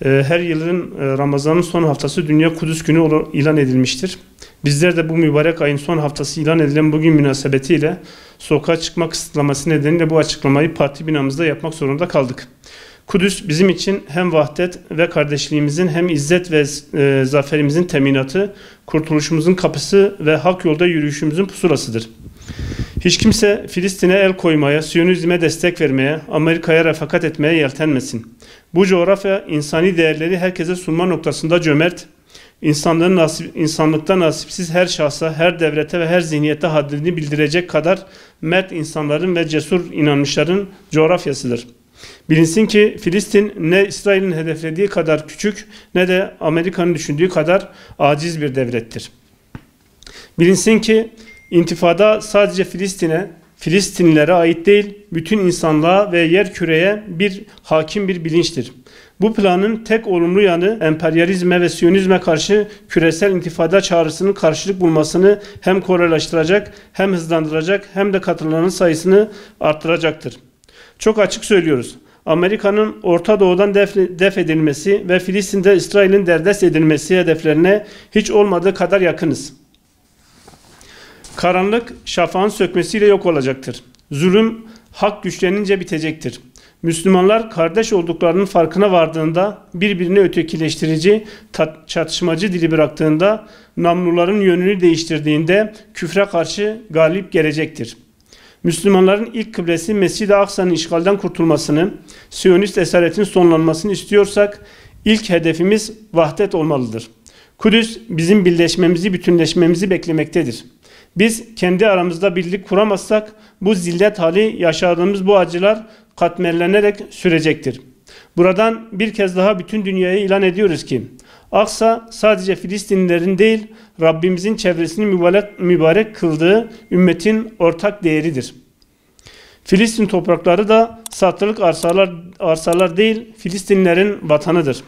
Her yılın Ramazan'ın son haftası Dünya Kudüs Günü ilan edilmiştir. Bizler de bu mübarek ayın son haftası ilan edilen bugün münasebetiyle sokağa çıkma kısıtlaması nedeniyle bu açıklamayı parti binamızda yapmak zorunda kaldık. Kudüs bizim için hem vahdet ve kardeşliğimizin hem izzet ve zaferimizin teminatı, kurtuluşumuzun kapısı ve hak yolda yürüyüşümüzün pusulasıdır. Hiç kimse Filistin'e el koymaya, Siyonizme destek vermeye, Amerika'ya refakat etmeye yeltenmesin. Bu coğrafya insani değerleri herkese sunma noktasında cömert, insanlıkta nasipsiz her şahsa, her devlete ve her zihniyete haddini bildirecek kadar mert insanların ve cesur inanmışların coğrafyasıdır. Bilinsin ki Filistin ne İsrail'in hedeflediği kadar küçük ne de Amerika'nın düşündüğü kadar aciz bir devlettir. Bilinsin ki intifada sadece Filistinlilere ait değil, bütün insanlığa ve yerküreye hakim bir bilinçtir. Bu planın tek olumlu yanı emperyalizme ve Siyonizme karşı küresel intifada çağrısının karşılık bulmasını hem kolaylaştıracak, hem hızlandıracak, hem de katılanların sayısını arttıracaktır. Çok açık söylüyoruz. Amerika'nın Orta Doğu'dan def edilmesi ve Filistin'de İsrail'in derdest edilmesi hedeflerine hiç olmadığı kadar yakınız. Karanlık şafağın sökmesiyle yok olacaktır. Zulüm hak güçlenince bitecektir. Müslümanlar kardeş olduklarının farkına vardığında, birbirini ötekileştirici, çatışmacı dili bıraktığında, namluların yönünü değiştirdiğinde küfre karşı galip gelecektir. Müslümanların ilk kıblesi Mescid-i Aksa'nın işgalden kurtulmasını, Siyonist esaretin sonlanmasını istiyorsak ilk hedefimiz vahdet olmalıdır. Kudüs bizim birleşmemizi, bütünleşmemizi beklemektedir. Biz kendi aramızda birlik kuramazsak bu zillet hali, yaşadığımız bu acılar katmerlenerek sürecektir. Buradan bir kez daha bütün dünyaya ilan ediyoruz ki Aksa sadece Filistinlilerin değil, Rabbimizin çevresini mübarek kıldığı ümmetin ortak değeridir. Filistin toprakları da satılık arsalar değil, Filistinlilerin vatanıdır.